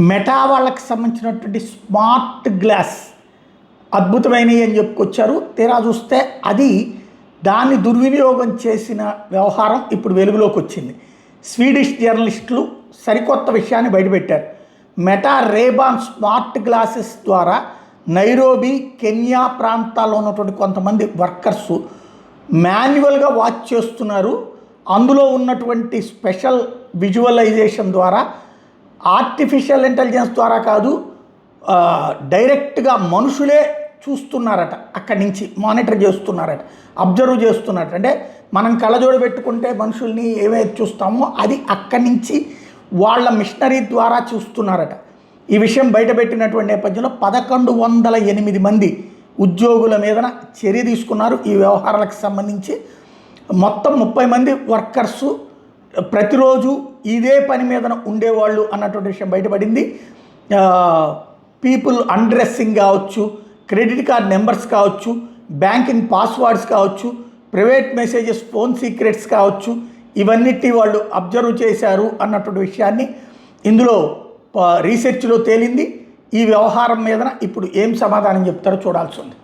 Meta వాళ్ళకి సంబంధించినటువంటి smart glass అద్భుతమైనవి అని చెప్పుకొచ్చారు. తీరా చూస్తే అది దాన్ని దుర్వినియోగం చేసిన వ్యవహారం ఇప్పుడు వెలుగులోకి వచ్చింది. స్వీడిష్ జర్నలిస్టులు సరికొత్త విషయాన్ని బయటపెట్టారు. మెటా రేబాన్ స్మార్ట్ గ్లాసెస్ ద్వారా నైరోబీ, కెన్యా ప్రాంతాల్లో ఉన్నటువంటి కొంతమంది వర్కర్సు మాన్యువల్గా వాచ్ చేస్తున్నారు. అందులో ఉన్నటువంటి స్పెషల్ విజువలైజేషన్ ద్వారా ఆర్టిఫిషియల్ ఇంటెలిజెన్స్ ద్వారా కాదు, డైరెక్ట్గా మనుషులే చూస్తున్నారట, అక్కడి నుంచి మానిటర్ చేస్తున్నారట, అబ్జర్వ్ చేస్తున్నారట. అంటే మనం కళ్ళజోడు పెట్టుకుంటే మనుషుల్ని ఏవైతే చూస్తామో అది అక్కడి నుంచి వాళ్ళ మిషనరీ ద్వారా చూస్తున్నారట. ఈ విషయం బయటపెట్టినటువంటి నేపథ్యంలో 1108 మంది ఉద్యోగుల మీద చర్య తీసుకున్నారు. ఈ వ్యవహారాలకు సంబంధించి మొత్తం 30 మంది వర్కర్సు ప్రతిరోజు ఇదే పని మీద ఉండేవాళ్ళు అన్నటువంటి విషయం బయటపడింది. పీపుల్ అన్డ్రెస్సింగ్ కావచ్చు, క్రెడిట్ కార్డ్ నెంబర్స్ కావచ్చు, బ్యాంకింగ్ పాస్వర్డ్స్ కావచ్చు, ప్రైవేట్ మెసేజెస్, ఫోన్ సీక్రెట్స్ కావచ్చు, ఇవన్నిటి వాళ్ళు అబ్జర్వ్ చేశారు అన్నటువంటి విషయాన్ని ఇందులో రీసెర్చ్లో తేలింది. ఈ వ్యవహారం మీద ఇప్పుడు ఏం సమాధానం చెప్తారో చూడాల్సి ఉంది.